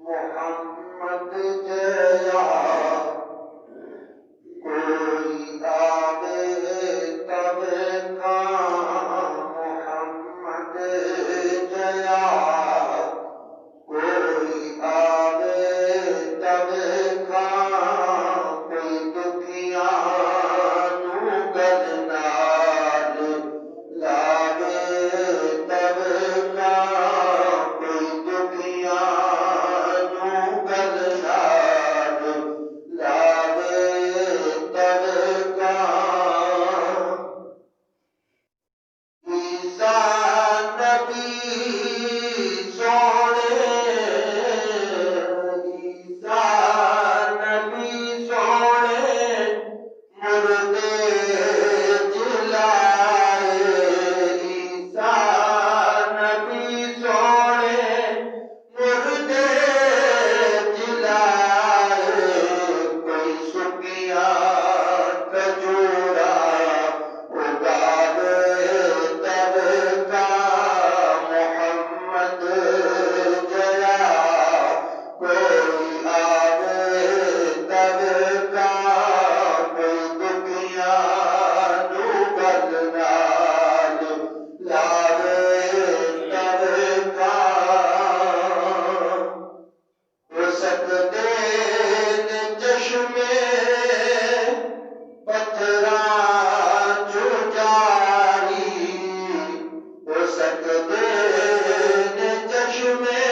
محمد جیا کوئی آوے تب کا محمد جیا کوئی آوے تب کا کوئی دکھیا نو گلنال لاوے تب کا کوئی دکھیا نو گلنال لاوے تب کا عیسیٰ نبی سونے عیسیٰ نبی سونے مردے جلائے عیسیٰ نبی سونے مردے جلائے کوئی سکیا کجورا اگاوے تب کا محمد جیا کوئی آوے تب کا کوئی دکھیا نو گلنال لاوے تب کا ہو سکتے نے چشمے پتھراں چو جاری ہو سکتے نے چشمے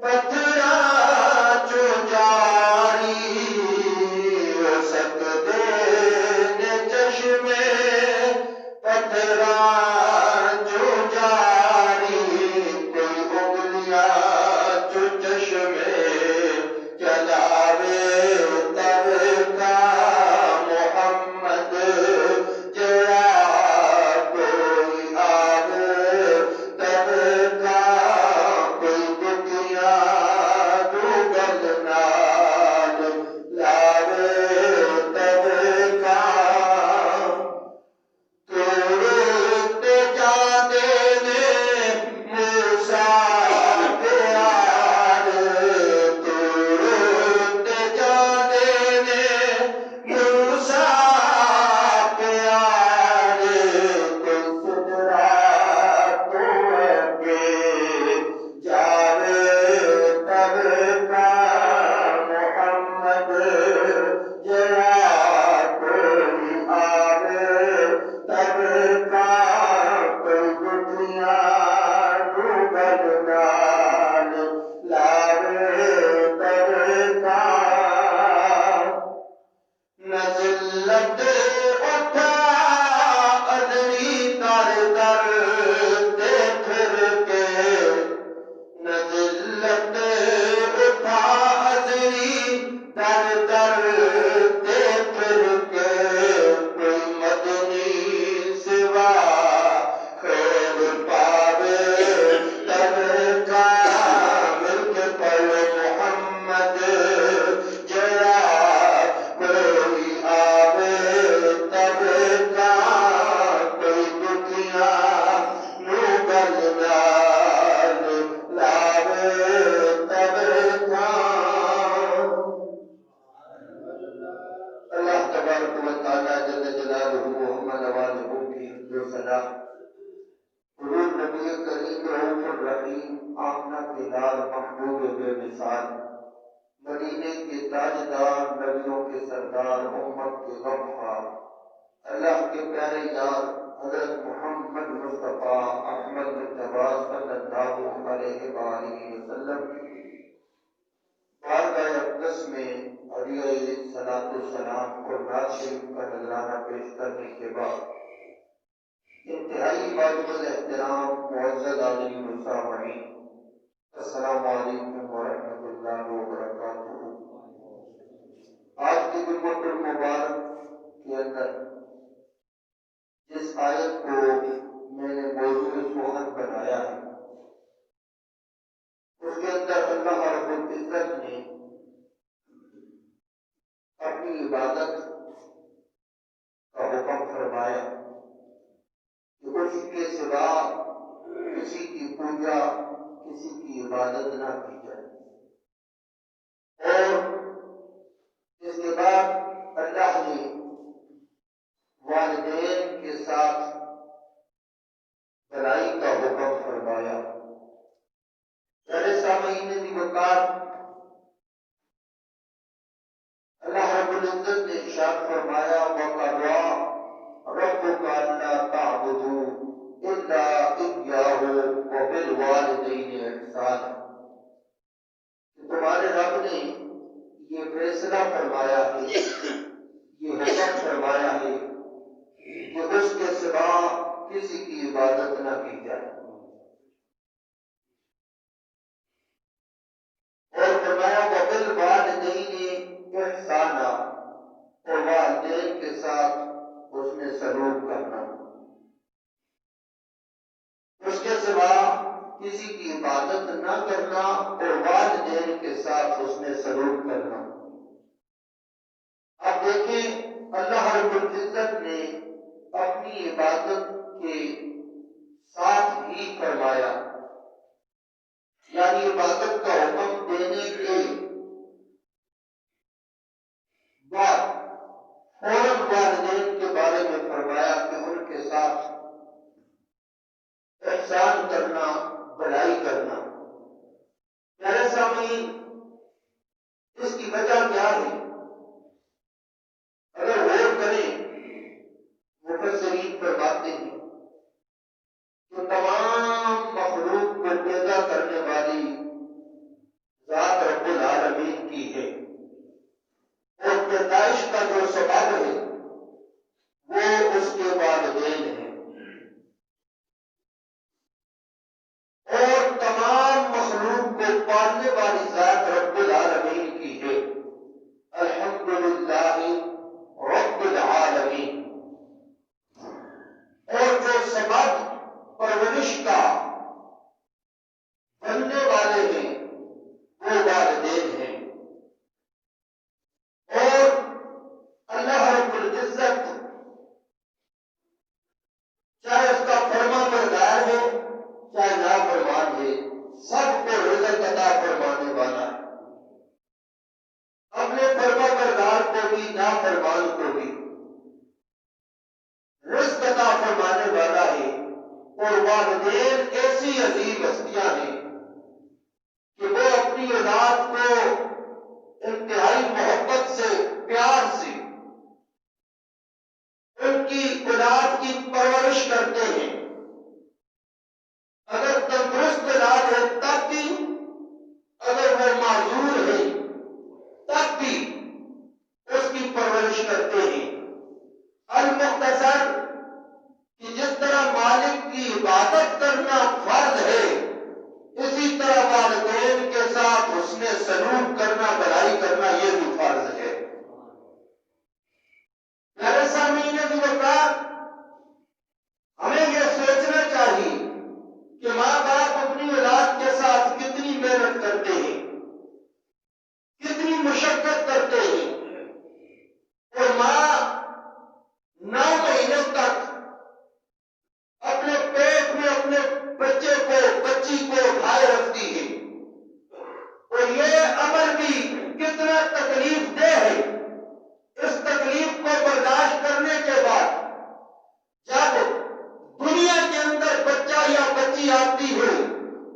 پتھراں چو جاری ہو سکتے نے چشمے پتھراں چو جاری کوئی انگلیاں چو چشمے چلاوے تب کا محمد جیا کوئی آوے تب کا کوئی دکھیا نو گلنال لاوے تب کا توڑتے جاندے نے موسیٰ پیار توڑتے جاندے نے موسیٰ پیار کوئی سدرا تو اگے جاوے تب کا محمد جیا کوئی آوے تب کا کوئی دکھیا نو گلنال لاوے تب کا نزلت اٹھا ادری در در تے پھر کے نزلت اٹھا ادری در در تے پھر کے کوئی مدنی سوا خیر پاوے تب کا مل کے پڑھ محمد جیا کوئی آوے تب کا کوئی دکھیا نو گلنال لاوے تب کا اللہ تبارک و تعالیٰ جل جلالہ محمد والہ کی جو صلاح حضور نبی کریم رؤوف الرحیم آمنہ کے لال محبوب بے مثال مدینے کے تاجدار نبیوں کے سردار امت کے غمخوار اللہ کے پیارے یار حضرت محمد مصطفیٰ احمد مجتبیٰ صلی اللہ علیہ وآلہ وسلم بارگاہ اقدس میں علیہ صلاۃ السلام کو نعت شریف کا نذرانہ پیش کرنے کے بعد انتہائی واجب الاحترام معزز عالمین السامعین السلام علیکم ورحمۃ اللہ وبرکاتہ۔ آج کی جمعۃ المبارک کے اندر جس آیت کو میں نے موضوع سخن بنایا ہے اس کے اندر اللہ رب العزت نے اپنی عبادت کا حکم فرمایا کہ اس کے سوا کسی کی پوجا کسی کی عبادت نہ کی جائے۔ ارشاد فرمایا وَقَضَىٰ رَبُّكَ أَلَّا تَعْبُدُوا إِلَّا إِيَّاهُ وَبِالْوَالِدَيْنِ إِحْسَانًا، تمہارے رب نے یہ فیصلہ فرمایا ہے، یہ حکم فرمایا ہے کہ اس کے سوا کسی کی عبادت نہ کی جائے، اور فرمایا وَبِالْوَالِدَيْنِ إِحْسَانًا، اور والدین کے ساتھ اس نے سلوک کرنا، اس کے سوا کسی کی عبادت نہ کرنا اور والدین کے ساتھ اس نے سلوک کرنا۔ اب دیکھیں اللہ رب العزت نے اپنی عبادت کے ساتھ ہی فرمایا، یعنی عبادت کا حکم دینے کے بعد فوراً والدین کے بارے میں فرمایا کہ ان کے ساتھ احسان کرنا، بھلائی کرنا۔ میرے سامعین، اس کی وجہ کیا ہے؟ اگر غور کریں، مفسرین فرماتے ہیں کہ تمام مخلوق کو پیدا کرنے والی ذات رب العالمین کی ہے، اور پیدائش کا جو سبب ہے وہ اس کے والدین ہیں، اور تمام مخلوق کو پالنے والی ذات رب العالمین کی ہے۔ الحمدللہ رب العالمین۔ اور جو سبب پرورش کا بننے والے ہیں وہ والدین ہیں، اور اللہ رب العزت چاہے اس کا فرما بردار ہو چاہے نافرمان ہے، سب کو رزق عطا فرمانے والا ہے، اپنے فرما بردار کو بھی نافرمان کو بھی رزق عطا فرمانے والا ہے۔ اور والدین ایسی عظیم ہستیاں ہیں کہ وہ اپنی اولاد کو انتہائی محبت سے، پیار سے ان کی اولاد کی پرورش کرتے ہیں۔ اگر تندرست اولاد ہے تب بھی، اگر وہ معذور ہے تب بھی اس کی پرورش کرتے ہیں۔ المختصر کہ جس طرح مالک کی عبادت کرنا فرض ہے، اسی طرح والدین کے ساتھ حسن سلوک کرنا، بھلائی کرنا یہ بھی فرض ہے۔ میرے سامعین وقار، ہمیں یہ سوچنا چاہیے کہ ماں باپ اپنی اولاد کے ساتھ کتنی محنت کرتے ہیں، کتنی مشقت کرتے ہیں، اور ماں 9 مہینے تک اپنے پیٹ میں اپنے بچے کو، بچی کو اٹھائے رکھتی ہے، اور یہ عمل بھی کتنا تکلیف دہ ہے۔ اس تکلیف کو برداشت کرنے کے بعد جب دنیا کے اندر بچہ یا بچی آتی ہے،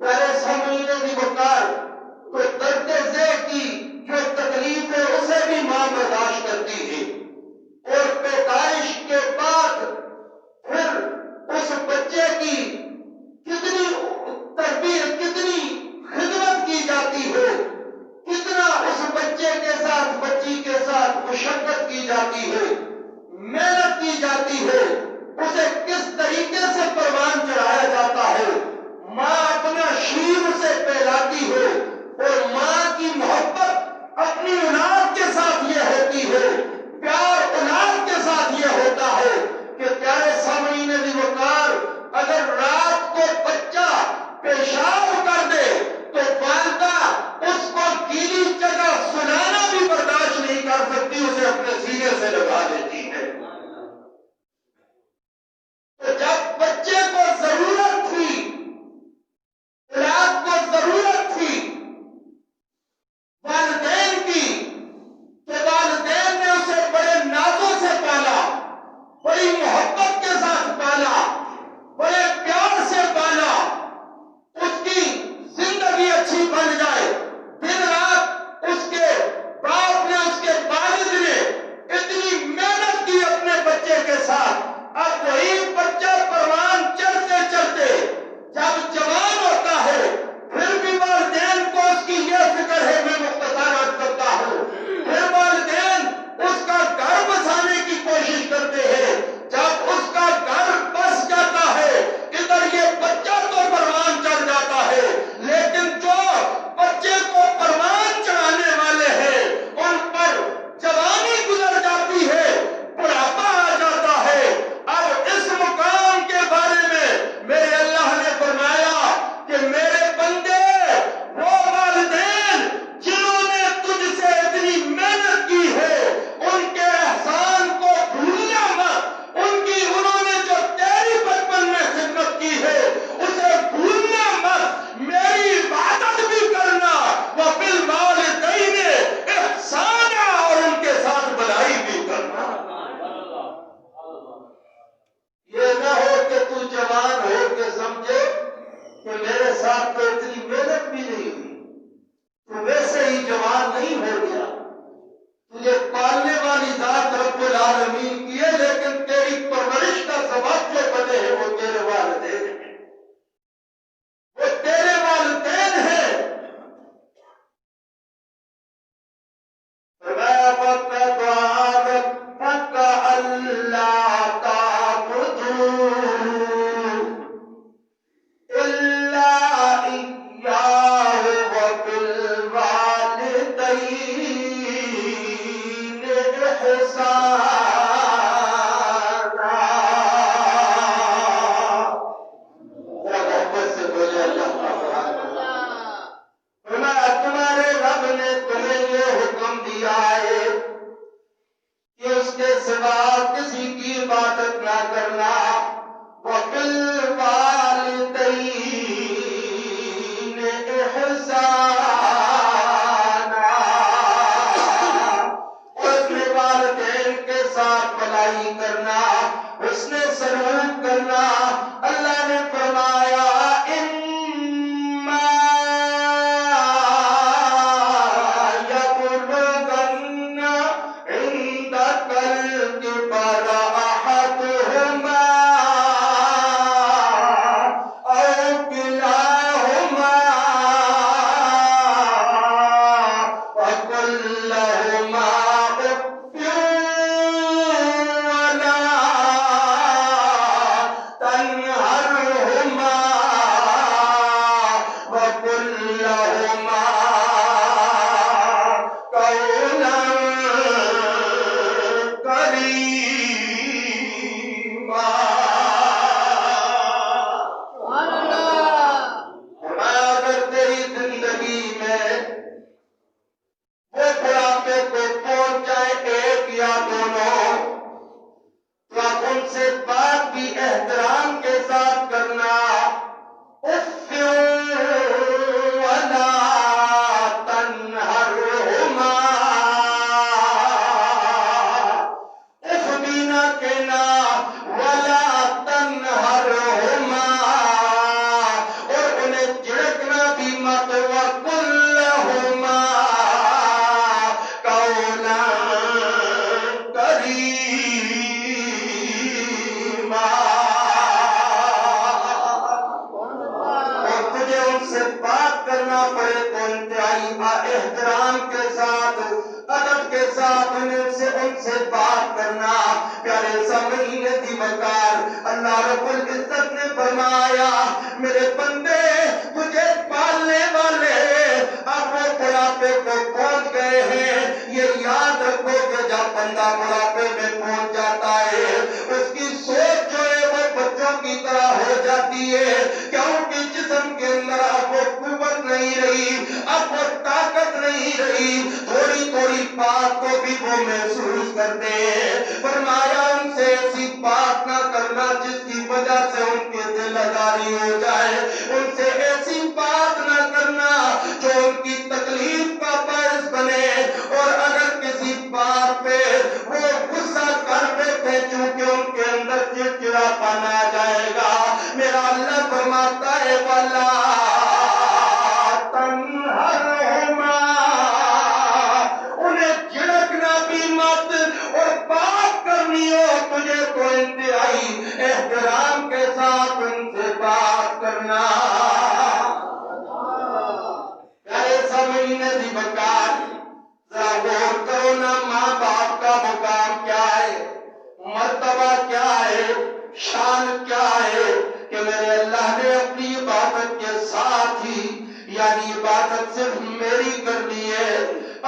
پہلے سامعین وقار، تو درد ذہ کی جو تکلیف ہے اسے بھی ماں برداشت کرتی ہے، اور پیدائش کے بعد پھر اس بچے کی کتنی تربیت، کتنی خدمت کی جاتی ہے، کتنا اس بچے کے ساتھ، بچی کے ساتھ مشقت کی جاتی ہے، محنت کی جاتی ہے، اسے کس طریقے سے پروان چڑھایا جاتا ہے۔ ماں اپنا شیر سے پہلاتی ہے، اور ماں کی محبت اپنی اولاد کے ساتھ یہ ہوتی ہے، پیار اولاد کے ساتھ یہ ہوتا ہے کہ پیارے سامعین وقار، اگر رات کو بچہ پیشاب کر دے تو والدہ اس کو گیلی جگہ سلانا بھی برداشت نہیں کر سکتی، اسے اپنے سینے سے لگا دیتی ہے۔ تو جب بچے کو ضرورت تھی، اولاد کو ضرورت تھی والدین کی، تو والدین نے اسے بڑے نازوں سے پالا، بڑی محبت کے ساتھ پالا، بڑے پیار سے پالا، اس کی زندگی اچھی بن جائے۔ دن رات اس کے باپ نے، اس کے والد نے اتنی تمہارے رب نے تمہیں یہ حکم دیا ہے کہ اس کے سوا کسی کی عبادت نہ کرنا وَبِالْوَالِدَيْنِ إِحْسَانًا، اور اپنے والدین کے ساتھ بھلائی کرنا، حسن سلوک کرنا۔ اللہ نے فرمایا احترام کے ساتھ، ادب کے ساتھ ان سے بات کرنا۔ پیارے سامعین دیوکار، اللہ رب العزت نے فرمایا میرے بندے تجھے پالنے والے اب وہ بڑھاپے کو پہنچ گئے ہیں۔ یہ یاد رکھو کہ جب بندہ بڑھاپے میں پہنچ جاتا ہے اس کی سوچ جو ہے وہ بچوں کی طرح ہو جاتی ہے، کیونکہ جسم کے اندر اب وہ قوت نہیں رہی، اب وہ طاقت نہیں رہی، تھوڑی تھوڑی بات کو بھی وہ محسوس کرتے ہیں۔ فرمایا ان سے ایسی بات نہ کرنا جس کی وجہ سے ان کے دل آزاری ہو جائے، ان سے ایسی بات نہ کرنا جو ان کی تکلیف کا باعث بنے، اور اگر کسی بات پہ وہ غصہ کر بیٹھے چونکہ ان کے اندر چڑچڑاپن آ جائے گا، میرا اللہ فرماتا ہے وَلَا تَنْهَرْهُمَا، انہیں جھڑکنا بھی مت، اور بات کرنی ہو تجھے تو انتہائی احترام کے ساتھ ان سے بات کرنا۔ پیارے سامعین دیوکار، ذرا غور کرو نا، ماں باپ کا مقام کیا ہے، مرتبہ کیا ہے، شان کیا ہے کہ میرے اللہ نے اپنی عبادت کے ساتھ ہی، یعنی عبادت صرف میری کرنی ہے،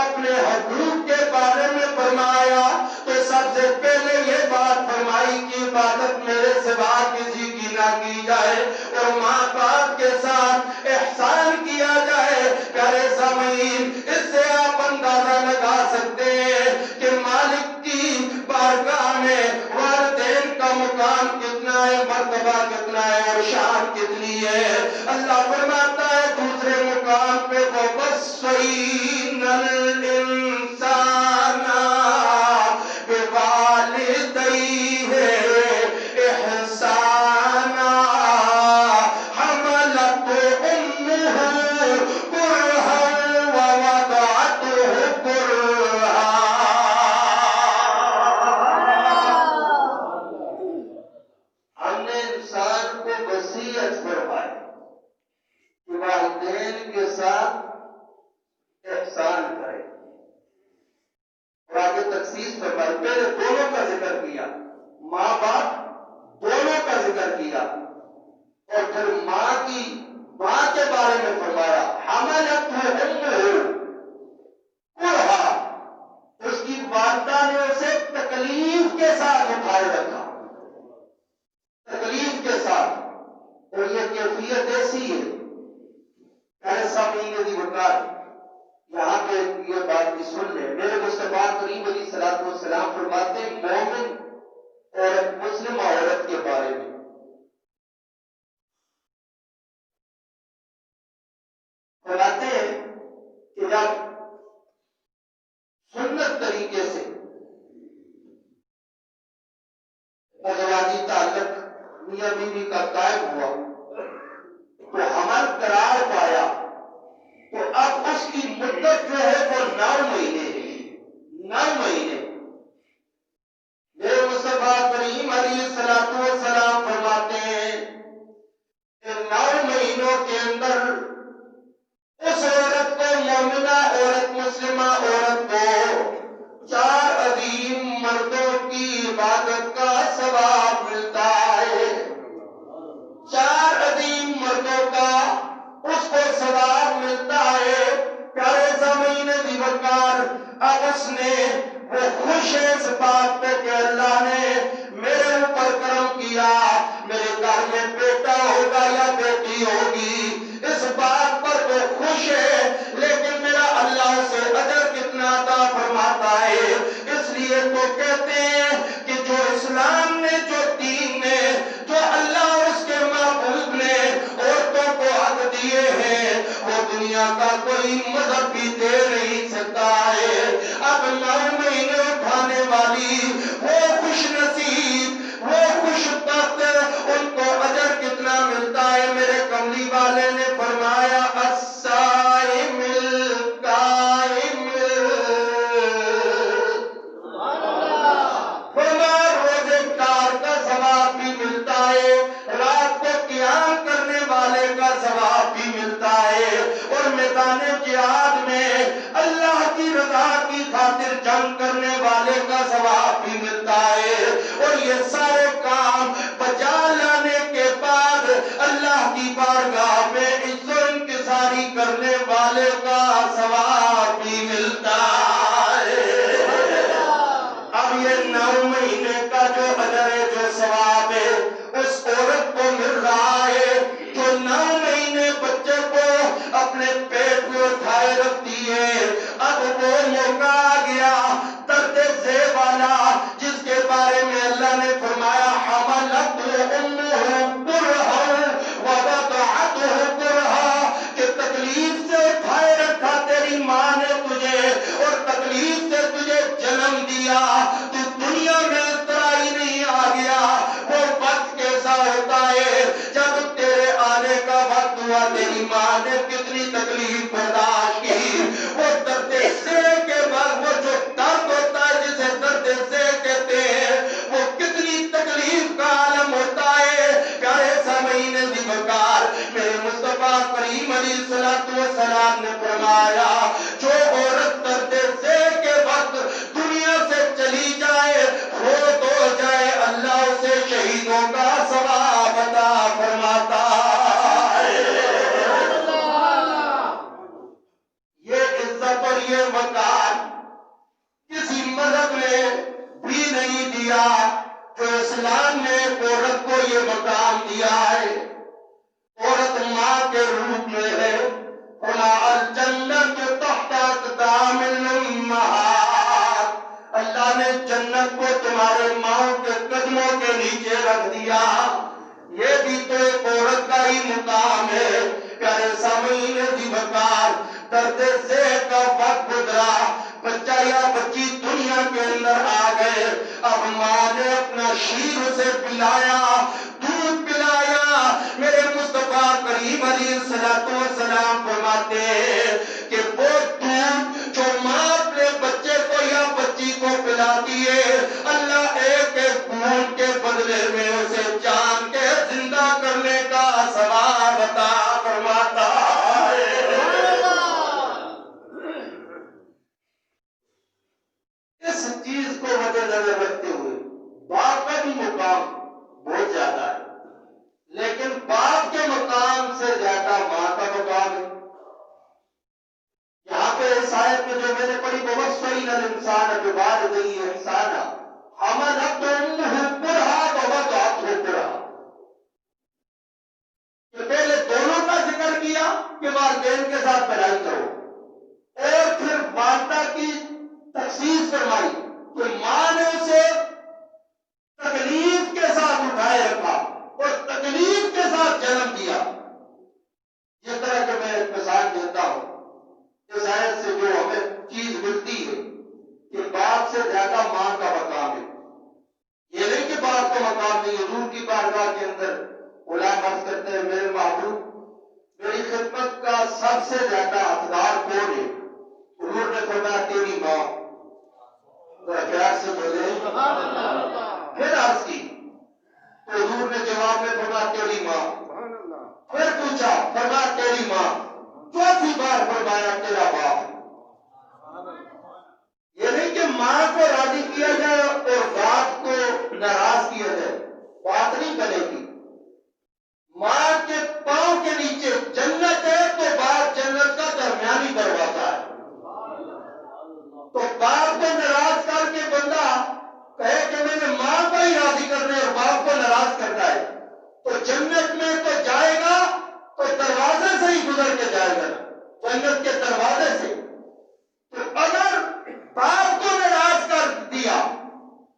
اپنے حقوق کے بارے میں فرمایا تو سب سے پہلے یہ بات فرمائی کہ عبادت میرے سوا کسی کی نہ کی جائے، اور ماں باپ کے ساتھ احسان کیا جائے۔ پیارے سامعین، اس سے آپ اندازہ لگا سکتے ہیں کہ مالک کی بارگاہ میں والدین کا مقام کتنا ہے، مرتبہ کتنا ہے، اور شان کتنی ہے۔ اللہ فرماتا ہے دوسرے مقام پہ وَوَصَّيْنَا الْإِنسَانَ بِوَالِدَيْهِ إِحْسَانًا حَمَلَتْهُ أُمُّهُ كُرْهًا وَوَضَعَتْهُ كُرْهًا۔ ہم نے انسان کو وصیت فرمائی کہ والدین کے ساتھ احسان کرے، اور آگے تخصیص فرمائی، پہلے دونوں کا ذکر کیا، ماں باپ دونوں کا ذکر کیا، اور پھر ماں کے بارے میں فرمایا حملتہ امہ کرہا، اس کی والدہ نے اسے پیارے سامعین دی وقار یہاں پہ یہ بات بھی سن لیں. میرے مصطفیٰ کریم علیہ الصلوۃ والسلام فرماتے ہیں مومن عورت مسلم عورت کے بارے میں فرماتے ہیں کہ جب سنت طریقے سے ازواجی تعلق میاں بیوی کا قائم ہوا تو حمل قرار پایا تو اب اس کی مدت جو ہے وہ 9 مہینے ہے. 9 مہینے. میرے مصطفیٰ کریم علیہ الصلوۃ والسلام فرماتے ہیں کہ 9 مہینوں کے اندر اس عورت کو مومنہ عورت مسلمہ عورت کو 4 عظیم مردوں کی عبادت کا ثواب ملتا ہے. 4 عظیم مردوں کا اس کو ثواب ملتا ہے. پیارے سامعین دی وقار اب اس نے وہ خوش ہے اس بات پہ کہ اللہ نے میرے اوپر کرم کیا, میرے گھر میں بیٹا ہوگا یا بیٹی ہوگی, اس بات پر وہ خوش ہے. لیکن میرا اللہ سے اجر کتنا عطا فرماتا ہے. اس لیے تو کہتے ہیں کہ جو اسلام نے, جو دین نے, جو اللہ اور اس کے محبوب نے عورتوں کو حق دیے ہیں وہ دنیا کا کوئی مذہب بھی دے نہیں سکتا ہے. اب 9 مہینے اٹھانے والی وہ خوش نصیب, وہ خوش بخت, ان کو اجر کتنا ملتا ہے. میرے کملی والے نے فرمایا الصائم القائم, فرمایا روزے دار کا ثواب بھی ملتا ہے, رات کو قیام کرنے والے کا ثواب بھی ملتا ہے, اور میدان جہاد میں اللہ کی رضا کی خاطر جنگ کرنے والے کا ثواب بھی ملتا ہے. اور یہ سارے کام بجا لانے کے بعد اللہ کی بارگاہ میں عزت و انکساری کرنے والے کا ثواب بھی ملتا ہے. اب یہ 9 مہینے کا جو اجر ہے, جو ثواب ہے, اس عورت کو مل رہا ہے جو 9 مہینے بچے کو اپنے پیٹ میں اٹھائے رکھتی ہے. اب وہ موقع آ گیا درد ذیل والا جس کے بارے میں اللہ نے فرمایا حملته امه کرہا ووضعته کرہا, کہ تکلیف سے اٹھائے رکھا تیری ماں نے تجھے اور تکلیف سے تجھے جنم دیا. تو دنیا میں اس طرح ہی نہیں آ گیا. وہ وقت کیسا ہوتا ہے جب تیرے آنے کا وقت ہوا, تیری ماں نے کتنی تکلیف برداشت کی. وہ درد ذیل کے بعد وہ جو درد ہوتا ہے جسے درد ذیل کہتے ہیں, وہ کتنی تکلیف کا عالم ہوتا ہے. پیارے سامعین دی وقار میرے مصطفیٰ کریم علیہ الصلوۃ والسلام نے فرمایا جو عورت درد ذیل کے وقت دنیا سے چلی جائے, فوت ہو جائے, اللہ اسے شہیدوں کا ثواب عطا فرماتا ہے. یہ عزت اور یہ وقار کسی مذہب نے بھی نہیں دیا جو اسلام نے عورت کو یہ مقام دیا ہے. عورت ماں کے روپ میں ہے. الجنت تحت اقدام الامہات, اللہ نے جنت کو تمہارے ماں کے قدموں کے نیچے رکھ دیا. یہ بھی تو ایک عورت کا ہی مقام ہے. پیارے سامعین دی وقار درد ذیل کا وقت گزرا, بچہ یا بچی دنیا کے اندر آ گئے. اب ماں نے اپنا شیر اسے پلایا, دودھ پلایا. میرے مصطفیٰ کریم علیہ الصلوۃ والسلام فرماتے ہیں کہ وہ دودھ جو ماں اپنے بچے کو یا بچی کو پلاتی ہے, اللہ ایک ایک بوند کے بدلے میں اسے جان کے زندہ کرنے کا ثواب عطا فرماتا ہے. اس چیز کو مد نظر رکھتے ہوئے باپ کا بھی مقام بہت زیادہ ہے, لیکن باپ کے مقام سے زیادہ ماں کا مقام ہے. یہاں پہ اس آیت میں جو میں نے پڑھی ووصینا الانسان بوالدیہ احسانا حملته امه کرہا ووضعته کرہا, کہ پہلے دونوں کا ذکر کیا کہ والدین کے ساتھ بھلائی کرو. اور پھر والدہ کی تخصیص فرمائی کہ ماں نے اسے تکلیف کے ساتھ اٹھائے رکھا اور تکلیف کے ساتھ جنم دیا. یہ طرح کہ میں ایک مثال دیتا ہوں. اس آیت سے جو ہمیں چیز ملتی ہے کہ باپ سے زیادہ ماں کا مقام ہے. یہ نہیں کہ باپ کا مقام نہیں. حضور کی بارگاہ کے اندر غلام عرض کرتے ہیں میرے محبوب میری خدمت کا سب سے زیادہ حقدار کون ہے؟ حضور نے فرمایا تیری ماں. پیار سے بولے. پھر عرض کی تو حضور نے جواب میں فرمایا تیری ماں. پھر پوچھا فرمایا تیری ماں. چوتھی بار فرمایا تیرا باپ. یہ نہیں کہ ماں کو راضی کیا جائے اور باپ کو ناراض کیا جائے. بات نہیں بنے گی. ماں کے پاؤں کے نیچے جنت ہے تو باپ جنت کا درمیانی دروازہ ہے. تو باپ کو ناراض کر کے بندہ کہے کہ میں نے ماں کو ہی راضی کرنا ہے اور باپ کو ناراض کرنا ہے تو جنت میں تو جائے گا تو دروازے سے ہی گزر کے جائے گا جنت کے دروازے سے. تو اگر باپ کو ناراض کر دیا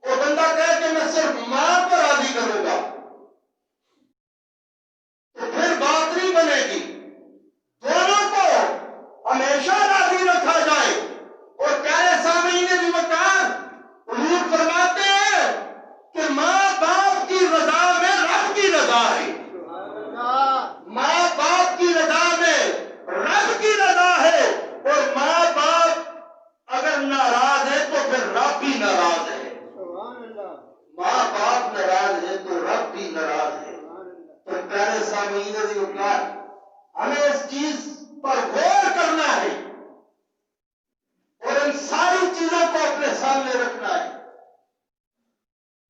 وہ بندہ کہے کہ میں صرف ماں کو راضی کروں گا تو پھر بات نہیں بنے گی. دونوں کو ہمیشہ راضی رکھا جائے. اور پیارے سامعین بھی وقار حضور فرماتے ہیں کہ ماں باپ کی رضا میں رب کی رضا ہے. ماں باپ کی رضا میں رب کی رضا ہے. اور ماں باپ اگر ناراض ہے تو پھر رب بھی ناراض ہے. ماں باپ ناراض ہے تو رب بھی ناراض ہے. تو پیارے سامعین بھی وقار ہمیں اس چیز پر غور کرنا ہے اور ان ساری چیزوں کو اپنے سامنے رکھنا ہے.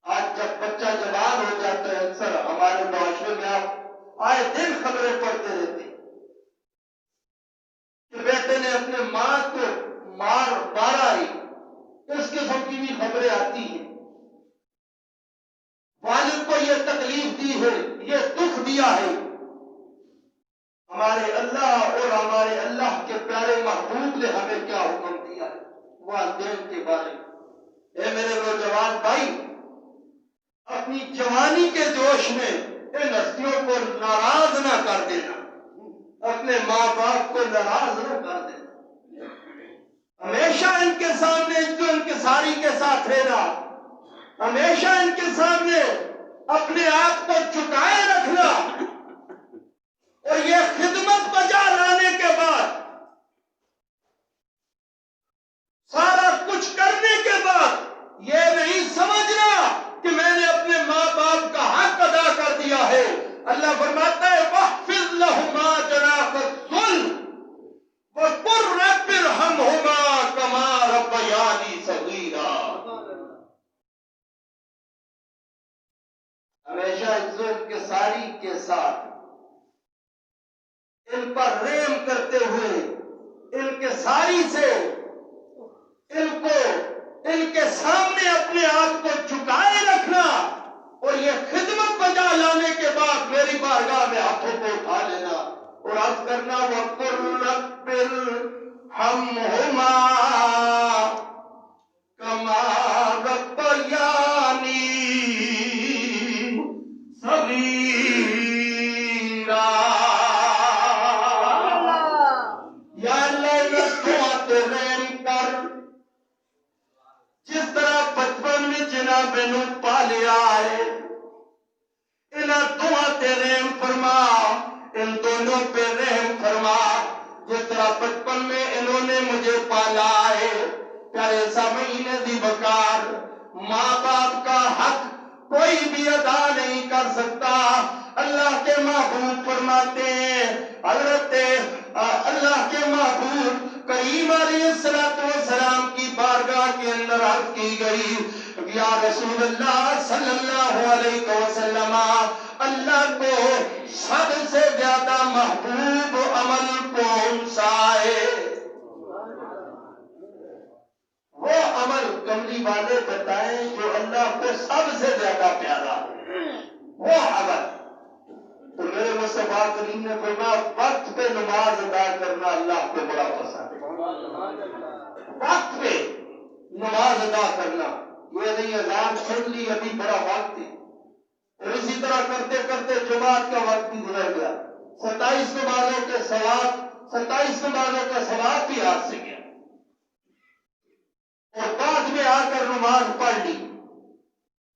آج جب بچہ جوان ہو جاتا ہے اکثر ہمارے معاشرے میں آپ آئے دن خبریں پڑھتے رہتے ہیں کہ بیٹے نے اپنے ماں کو مارا ہی. اس قسم کی بھی خبریں آتی ہیں. والد کو یہ تکلیف دی ہے یہ دکھ دیا ہے. ہمارے اللہ اور ہمارے اللہ کے پیارے محبوب نے ہمیں کیا حکم دیا ہے والدین کے بارے میں. اے میرے نوجوان بھائی اپنی جوانی کے جوش میں ان ہستیوں کو ناراض نہ کر دینا. اپنے ماں باپ کو ناراض نہ کر دینا. ہمیشہ ان کے سامنے جو ان کے ساری کے ساتھ رہنا. ہمیشہ ان کے سامنے اپنے آپ کو جھکائے رکھنا. اور یہ خدمت بجا لانے کے بعد سارا کچھ کرنے کے بعد یہ نہیں سمجھنا کہ میں نے اپنے ماں باپ کا حق ادا کر دیا ہے. اللہ فرماتا ہے وَاخْفِضْ لَهُمَا جَنَاحَ الذُّلِّ وَقُلْ رَبِّ ارْحَمْهُمَا كَمَا رَبَّيَانِي صَغِيرًا. ہمیشہ عزت کے ساری کے ساتھ ان پر رحم کرتے ہوئے ان کے ساری سے ان کے سامنے اپنے آپ کو جھکائے رکھنا اور یہ خدمت بجا لانے کے بعد میری بارگاہ میں ہاتھوں کو اٹھا لینا اور عرض کرنا وَقُلْ رَبِّ ارْحَمْهُمَا كَمَا رَبَّيَانِي صَغِيرًا. یا اللہ تو رحم کر جس طرح بچپن میں جناب نو پالیا ہے انہیں دعا تے رحم فرما. ان دونوں پہ رحم فرما جس طرح بچپن میں انہوں نے مجھے پالا ہے. پیارے سامعین دی وقار ماں باپ کا حق کوئی بھی ادا نہیں کر سکتا. اللہ کے محبوب فرماتے ہیں حضرت اللہ کے محبوب کریم علیہ السلام کی بارگاہ کے اندر عرض کی گئی یا رسول اللہ صلی اللہ علیہ وسلم اللہ کو سب سے زیادہ محبوب عمل کون سا ہے؟ وہ عمل کملی والے بتائیں جو اللہ کو سب سے زیادہ پیارا ہے. وہ عمل تو میرے مصطفیٰ کریم نے فرمایا وقت پہ نماز ادا کرنا اللہ کو بڑا پسند ہے۔ وقت پہ نماز ادا کرنا، یہ نہیں اذان سن لی ابھی بڑا وقت ہے، اور اسی طرح کرتے کرتے جماعت کا وقت بھی گزر گیا، 27 نمازوں کے ثواب 27 نمازوں کا ثواب بھی ہاتھ سے گیا، اور بعد میں آ کر نماز پڑھ لی۔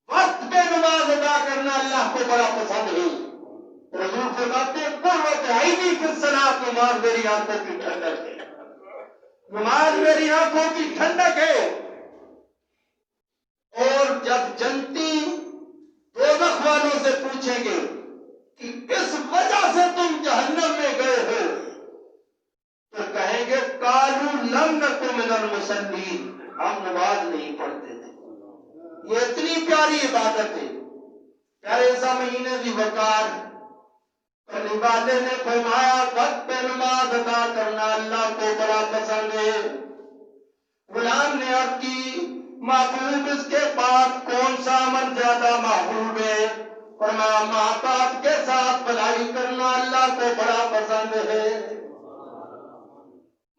وقت پہ نماز ادا کرنا اللہ کو بڑا پسند ہے۔ رسول فرماتے ہیں قرۃ عینی فی الصلاۃ، نماز میری آنکھوں کی ٹھنڈک ہے، نماز میری آنکھوں کی ٹھنڈک ہے۔ اور جب جنتی دوزخ والوں سے پوچھیں گے کہ کس وجہ سے تم جہنم میں گئے ہو، تو کہیں گے قالوا لم نک من المصلین، ہم نماز نہیں پڑھتے تھے۔ یہ اتنی پیاری عبادت ہے، پیارے سامعین بھی وقار کرنے والے نے فرمایا وقت پہ نماز ادا کرنا اللہ کو بڑا پسند ہے۔ غلام نے عرض کی محبوب اس کے بعد کون سا عمل زیادہ محبوب ہے؟ فرمایا ماں باپ کے ساتھ بھلائی کرنا اللہ کو بڑا پسند ہے۔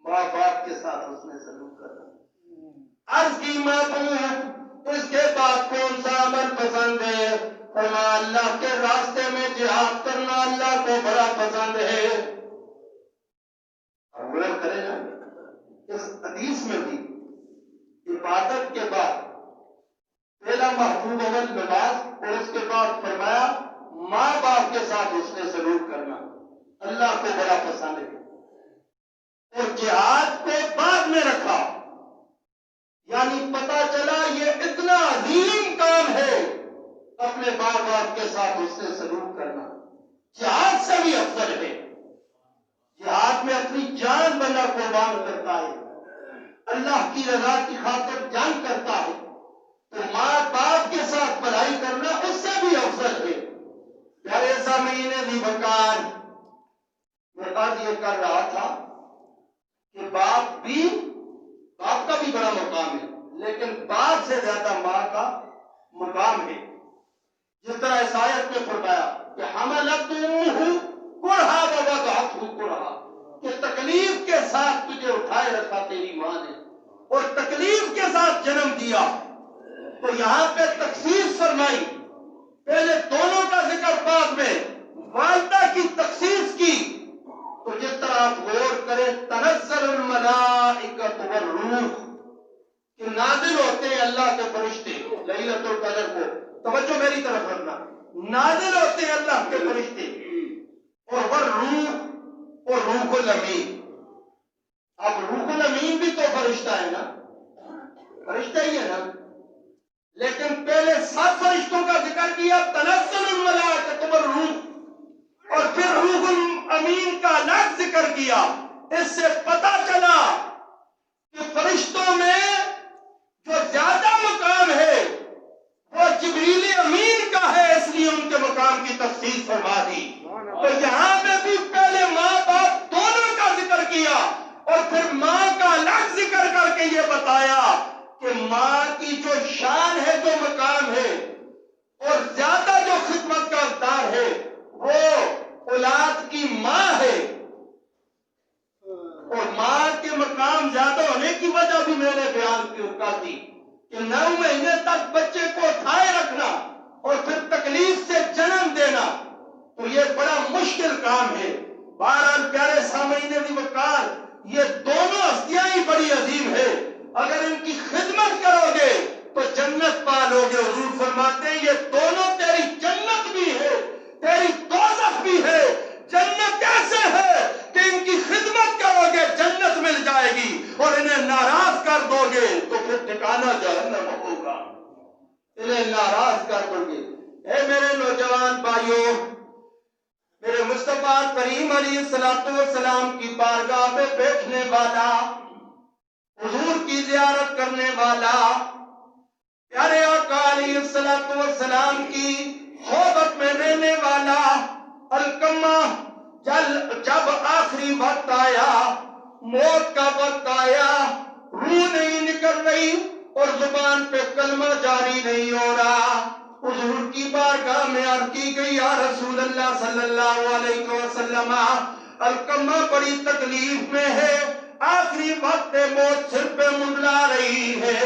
ماں باپ کے ساتھ اس نے سلوک کرنا۔ عرض کی محبوب اس کے بعد کون سا عمل پسند ہے؟ فرمایا اللہ کے راستے میں جہاد کرنا اللہ کو بڑا پسند ہے۔ اور غور کرے نا اس حدیث میں بھی عبادت کے بعد پہلا محبوب عمل نماز، اور اس کے بعد فرمایا ماں باپ کے ساتھ اس نے سلوک کرنا اللہ کو بڑا پسند ہے، اور جہاد کو بعد میں رکھا۔ یعنی پتا چلا یہ اتنا عظیم کام ہے، اپنے ماں باپ کے ساتھ اس نے سلوک کرنا جہاد سے بھی افضل ہے۔ جہاد میں اپنی جان بندہ قربان کرتا ہے، اللہ کی رضا کی خاطر جنگ کرتا ہے، تو ماں باپ کے ساتھ بھلائی کرنا اس سے بھی افضل ہے۔ پیارے سامعین بھی وقار، میں آج یہ کر رہا تھا کہ باپ کا بھی بڑا مقام ہے، لیکن باپ سے زیادہ ماں کا مقام ہے۔ جس طرح اس آیت میں فرمایا کہ حملتہ کرہا ووضعتہ کرہا، کہ تکلیف کے ساتھ تجھے اٹھائے رکھا تیری ماں نے اور تکلیف کے ساتھ جنم دیا۔ تو یہاں پہ تخصیص فرمائی، پہلے دونوں کا ذکر بعد میں والدہ کی تخصیص کی۔ تو جس طرح آپ غور کریں تنزل الملائکۃ والروح، کہ نازل ہوتے ہیں اللہ کے فرشتے لیلۃ القدر کو، توجہ میری طرف رکھنا، نازل ہوتے ہیں اللہ کے فرشتے، اور والروح اور روح الامین۔ اب روح الامین بھی تو فرشتہ ہے نا، فرشتہ ہی ہے نا، لیکن پہلے 7 فرشتوں کا ذکر کیا، تنزل الملائکۃ والروح، اور پھر روح الامین کا الگ ذکر کیا۔ اس سے پتا چلا کہ فرشتوں میں جو زیادہ مقام ہے وہ جبریل امین کا ہے، اس لیے ان کے مقام کی تفصیل فرما دی۔ تو یہاں میں بھی پہلے ماں باپ دونوں کا ذکر کیا، اور پھر ماں کا الگ ذکر کر کے یہ بتایا کہ ماں کی جو شان ہے، جو مقام ہے، اور زیادہ جو خدمت کا اقدار ہے، وہ اولاد کی ماں ہے۔ اور ماں کے مقام زیادہ ہونے کی وجہ بھی میں نے بیان کی کہ 9 مہینے تک بچے کو اٹھائے رکھنا اور پھر تکلیف سے جنم دینا، تو یہ بڑا مشکل کام ہے۔ بہرحال پیارے سامعین بھی وقار، یہ دونوں ہستیاں ہی بڑی عظیم ہے، اگر ان کی خدمت کرو گے تو جنت پالو گے۔ حضور فرماتے ہیں یہ دونوں تیری جنت بھی ہے، تیری دوزخ بھی ہے۔ جنت کیسے ہے کہ ان کی خدمت کرو گے جنت مل جائے گی، اور انہیں ناراض کر دو گے تو پھر ٹھکانہ جہنم ہوگا۔ انہیں ناراض کر دو گے۔ اے میرے نوجوان بھائیوں، میرے مصطفیٰ کریم علیہ السلام کی بارگاہ میں بیٹھنے والا، حضور کی زیارت کرنے والا، پیارے آقا علیہ السلام کی صحبت میں رہنے والا الکمہ، جب آخری وقت آیا، موت کا وقت آیا، روح نہیں نکل رہی اور زبان پہ کلمہ جاری نہیں ہو رہا، حضور کی بارگاہ میں عرض کی گئی یا رسول اللہ صلی اللہ علیہ وسلم علقمہ بڑی تکلیف میں ہے، آخری وقت موت سر پہ منڈلا رہی ہے،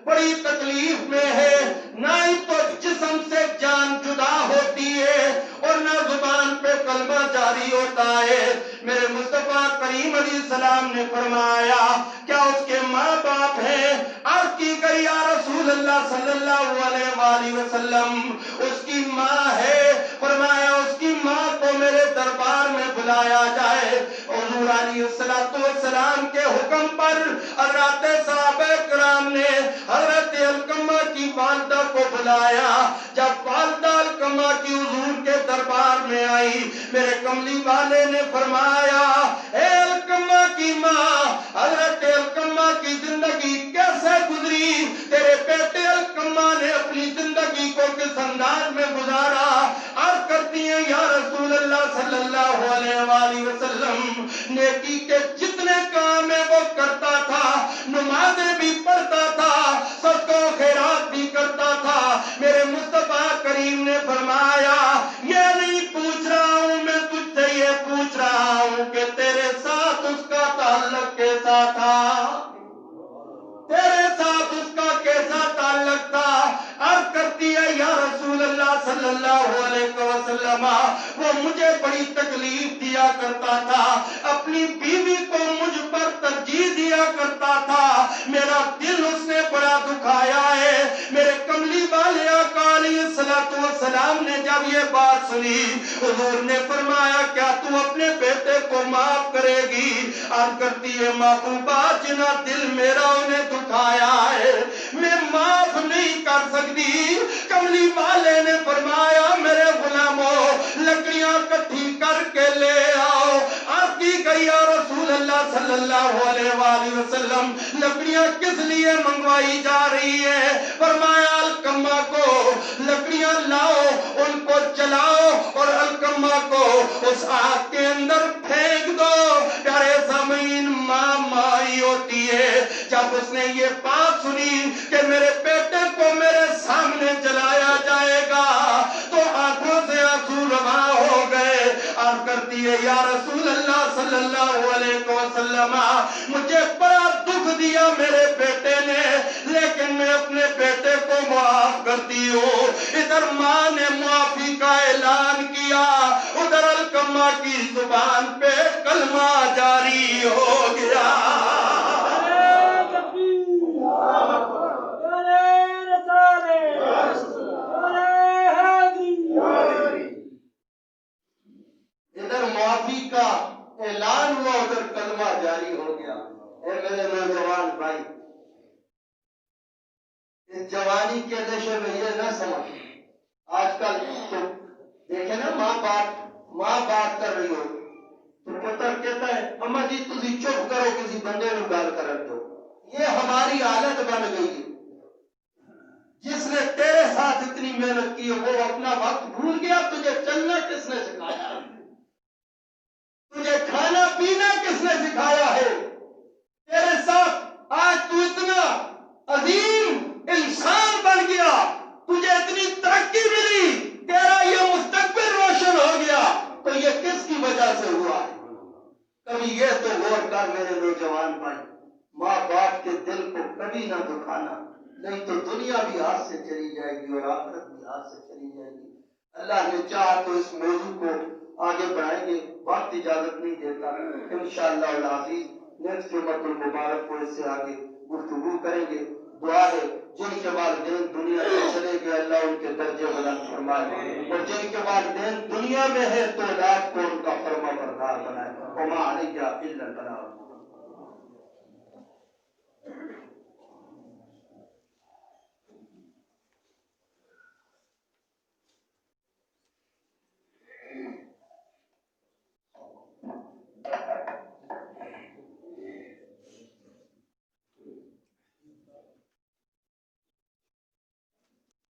بڑی تکلیف میں ہے، نہ ہی تو جسم سے جان جدا ہوتی ہے اور نہ زبان پہ کلمہ جاری ہوتا ہے۔ میرے مصطفیٰ کریم علیہ السلام نے فرمایا کیا اس کے ماں باپ ہیں؟ عرض کی گئی یا رسول اللہ صلی اللہ علیہ وآلہ وسلم اس کی ماں ہے۔ فرمایا اس کی ماں کو میرے دربار میں بلایا جائے۔ حضور علیہ السلام کے حکم پر حضرات صحابہ کرام نے حضرت علقمہ کی والدہ کو بلایا۔ جب والدہ علقمہ کی حضور کے دربار میں آئی، میرے کملی والے نے فرمایا اے علقمہ کی ماں، حضرت علقمہ کی زندگی کیسے گزری؟ تیرے بیٹے علقمہ نے اپنی زندگی کو کس انداز میں گزارا؟ عرض کرتی ہیں یا رسول اللہ صلی اللہ علیہ وآلہ وسلم نیکی کے جتنے کام ہیں وہ کرتا تھا، نمازیں بھی پڑھتا تھا، صدقہ و خیرات بھی کرتا تھا۔ میرے مصطفیٰ کریم نے فرمایا یہ نہیں پوچھ رہا ہوں میں تجھ سے، یہ پوچھ رہا ہوں کہ تیرے ساتھ اس کا تعلق کیسا تھا، تیرے ساتھ اس کا کیسا تعلق تھا؟ عرض کرتی ہے یا رسول اللہ صلی اللہ علیہ وسلم وہ مجھے بڑی تکلیف دیا کرتا تھا، اپنی بیوی کو مجھ پر ترجیح دیا کرتا تھا، میرا دل اس نے بڑا دکھایا ہے۔ میرے کملی والے آقا علیہ السلام نے جب یہ بات سنی، حضور نے فرمایا کیا تو اپنے بیٹے کو معاف کرے گی؟ عرض کرتی ہے محبوبہ جنا دل میرا انہیں دکھایا ہے میں معاف نہیں کر سکتی۔ کملی والے نے فرمایا میرے غلاموں لکڑیاں کٹھی کر کے لے آؤ۔ عرض کی گئی یا رسول اللہ صلی اللہ علیہ وآلہ وسلم لکڑیاں کس لیے منگوائی جا رہی ہے؟ فرمایا علقمہ کو لکڑیاں لاؤ، ان کو جلاؤ اور علقمہ کو اس آگ کے اندر پھینک دو۔ پیارے سامعین ماں مائی ہوتی ہے۔ جب اس نے یہ بات سنی کہ میرے بیٹے کو میرے سامنے جلایا جائے گا تو آنکھوں سے آنسو رواں ہو گئے۔ عرض کرتی ہے یا رسول اللہ صلی اللہ علیہ وسلم مجھے بڑا دکھ دیا میرے بیٹے نے، لیکن میں اپنے بیٹے کو معاف کرتی ہوں۔ ادھر ماں نے معافی کا اعلان کیا، ادھر علقمہ کی زبان پہ کلمہ جاری ہو گیا۔ ادھر معافی کا اعلان ہوا، ادھر کلمہ جاری ہو گیا۔ اے میرے نوجوان بھائی، اس جوانی کے نشے میں یہ نہ سمجھ، آج کل تو دیکھیں نا ماں بات کر رہی ہو تو پتر کہتا ہے اماں جی تسی چپ کرو، کسی بندے نو گال کر دو۔ یہ ہماری عادت بن گئی ہے۔ جس نے تیرے ساتھ اتنی محنت کی وہ اپنا وقت بھول گیا۔ تجھے چلنا کس نے سکھایا؟ تجھے کھانا پینا کس نے سکھایا ہے؟ تیرے ساتھ آج تو اتنا عظیم انسان بن گیا، تجھے اتنی ترقی ملی، تیرا یہ مستقبل روشن ہو گیا، تو یہ کس کی وجہ سے ہوا ہے؟ کبھی یہ تو غور کر میرے نوجوان بھائی، ماں باپ کے دل کو کبھی نہ دکھانا، نہیں تو دنیا بھی ہاتھ سے چلی جائے گی اور آخرت بھی ہاتھ سے چلی جائے گی۔ اللہ نے چاہا تو اس موضوع کو آگے بڑھائیں گے، وقت اجازت نہیں دیتا۔ انشاءاللہ العزیز نیکسٹ جمعۃ المبارک کو اس سے آگے گفتگو کریں گے۔ دعا ہے جن کے والدین دنیا سے چلے گئے اللہ ان کے درجے بلند فرمائے، اور جن کے والدین دنیا میں ہے تو اولاد کو ان کا فرما بردار بنائے۔ وما علیہ الا البلاغ۔